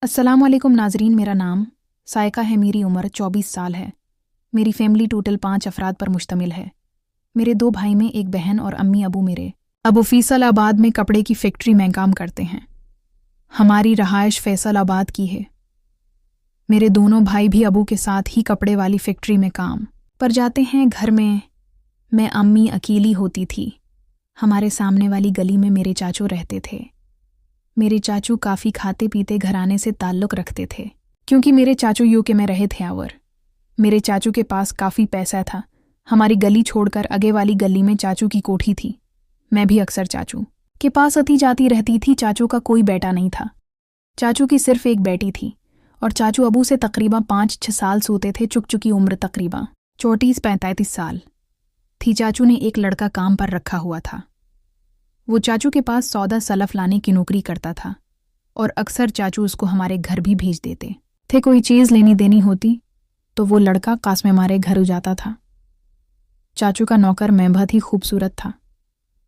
अस्सलाम वालेकुम नाजरीन, मेरा नाम सायका है। मेरी उम्र 24 साल है। मेरी फैमिली टोटल 5 अफराद पर मुश्तमिल है। मेरे 2 भाई में एक बहन और अम्मी अबू मेरे अबू फैसलाबाद में कपड़े की फैक्ट्री में काम करते हैं। हमारी रहायश फैसलाबाद की है। मेरे दोनों भाई भी अबू के साथ ही कपड़े वाली फैक्ट्री में काम पर जाते हैं। घर में मैं अम्मी अकेली होती थी। हमारे सामने वाली गली में मेरे चाचू रहते थे। मेरे चाचू काफ़ी खाते पीते घराने से ताल्लुक़ रखते थे, क्योंकि मेरे चाचू यूके में रहे थे। और मेरे चाचू के पास काफ़ी पैसा था। हमारी गली छोड़कर आगे वाली गली में चाचू की कोठी थी। मैं भी अक्सर चाचू के पास आती जाती रहती थी। चाचू का कोई बेटा नहीं था। चाचू की सिर्फ एक बेटी थी और चाचू अबू से तकरीबन 5-6 साल सोते थे। चुकी उम्र तकरीबन 34-35 साल थी। चाचू ने एक लड़का काम पर रखा हुआ था। वो चाचू के पास सौदा सलफ लाने की नौकरी करता था और अक्सर चाचू उसको हमारे घर भी भेज देते थे। कोई चीज़ लेनी देनी होती तो वो लड़का कास्म हमारे घर जाता था। चाचू का नौकर मैं बहुत ही खूबसूरत था।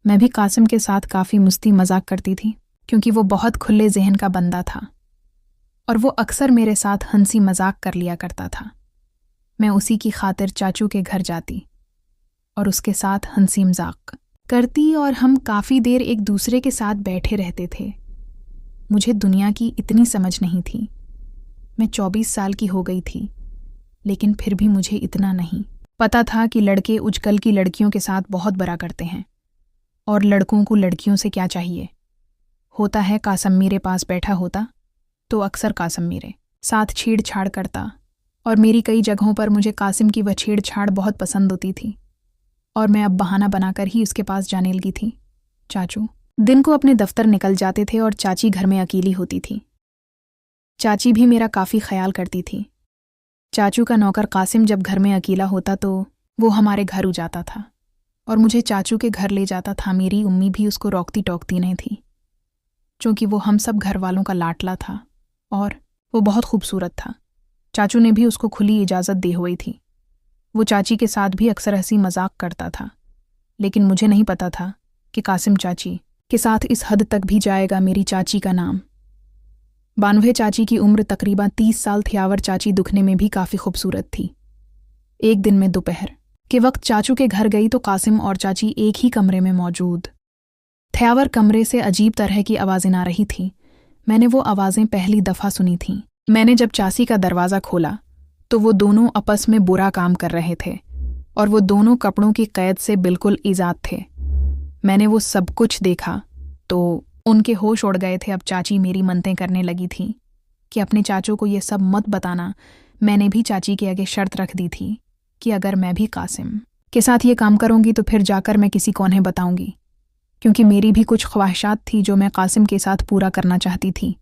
मैं भी कासिम के साथ काफ़ी मस्ती मजाक करती थी, क्योंकि वो बहुत खुले जहन का बंदा था और वो अक्सर मेरे साथ हंसी मजाक कर लिया करता था। मैं उसी की खातिर चाचू के घर जाती और उसके साथ हंसी मजाक करती और हम काफ़ी देर एक दूसरे के साथ बैठे रहते थे। मुझे दुनिया की इतनी समझ नहीं थी। मैं 24 साल की हो गई थी, लेकिन फिर भी मुझे इतना नहीं पता था कि लड़के आजकल की लड़कियों के साथ बहुत बुरा करते हैं और लड़कों को लड़कियों से क्या चाहिए होता है। कासम मेरे पास बैठा होता तो अक्सर कासम मेरे साथ छेड़छाड़ करता और मेरी कई जगहों पर मुझे कासिम की वह छेड़छाड़ बहुत पसंद होती थी और मैं अब बहाना बनाकर ही उसके पास जाने लगी थी। चाचू दिन को अपने दफ्तर निकल जाते थे और चाची घर में अकेली होती थी। चाची भी मेरा काफ़ी ख्याल करती थी। चाचू का नौकर कासिम जब घर में अकेला होता तो वो हमारे घर हो जाता था और मुझे चाचू के घर ले जाता था। मेरी उम्मी भी उसको रोकती टोकती नहीं थी, क्योंकि वो हम सब घर वालों का लाडला था और वो बहुत खूबसूरत था। चाचू ने भी उसको खुली इजाज़त दी हुई थी। वो चाची के साथ भी अक्सर हंसी मजाक करता था, लेकिन मुझे नहीं पता था कि कासिम चाची के साथ इस हद तक भी जाएगा। मेरी चाची का नाम 92। चाची की उम्र तकरीबन 30 साल थी और चाची दुखने में भी काफ़ी खूबसूरत थी। एक दिन मैं दोपहर के वक्त चाचू के घर गई तो कासिम और चाची एक ही कमरे में मौजूद थे और कमरे से अजीब तरह की आवाज़ें आ रही थी। मैंने वो आवाज़ें पहली दफ़ा सुनी थीं। मैंने जब चाची का दरवाज़ा खोला तो वो दोनों आपस में बुरा काम कर रहे थे और वो दोनों कपड़ों की कैद से बिल्कुल आज़ाद थे। मैंने वो सब कुछ देखा तो उनके होश उड़ गए थे। अब चाची मेरी मन्नतें करने लगी थी कि अपने चाचू को ये सब मत बताना। मैंने भी चाची के आगे शर्त रख दी थी कि अगर मैं भी कासिम के साथ ये काम करूँगी तो फिर जाकर मैं किसी को नहीं बताऊँगी, क्योंकि मेरी भी कुछ ख्वाहिशात थी जो मैं कासिम के साथ पूरा करना चाहती थी।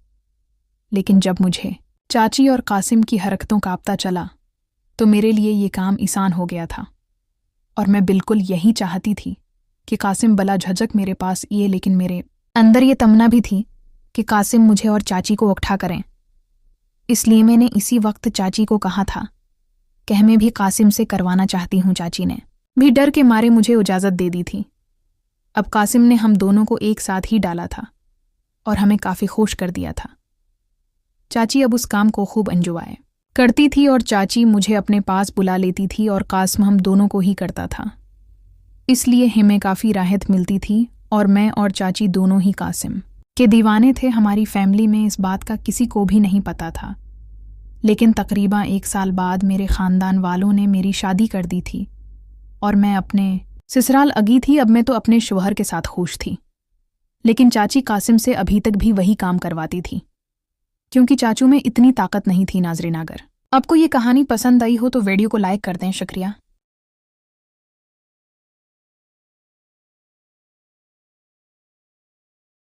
लेकिन जब मुझे चाची और कासिम की हरकतों का पता चला तो मेरे लिए ये काम आसान हो गया था और मैं बिल्कुल यही चाहती थी कि कासिम बला झझक मेरे पास ये, लेकिन मेरे अंदर ये तमन्ना भी थी कि कासिम मुझे और चाची को इकट्ठा करें। इसलिए मैंने इसी वक्त चाची को कहा था कि मैं भी कासिम से करवाना चाहती हूँ। चाची ने भी डर के मारे मुझे इजाज़त दे दी थी। अब कासिम ने हम दोनों को एक साथ ही डाला था और हमें काफ़ी खुश कर दिया था। चाची अब उस काम को खूब एंजॉय करती थी और चाची मुझे अपने पास बुला लेती थी और कासिम हम दोनों को ही करता था। इसलिए हमें काफ़ी राहत मिलती थी और मैं और चाची दोनों ही कासिम के दीवाने थे। हमारी फैमिली में इस बात का किसी को भी नहीं पता था, लेकिन तकरीबन 1 साल बाद मेरे ख़ानदान वालों ने मेरी शादी कर दी थी और मैं अपने ससुराल अगी थी। अब मैं तो अपने शौहर के साथ खुश थी, लेकिन चाची कासिम से अभी तक भी वही काम करवाती थी, क्योंकि चाचू में इतनी ताकत नहीं थी। नाज़रीन, अगर आपको ये कहानी पसंद आई हो तो वीडियो को लाइक कर दें। शुक्रिया।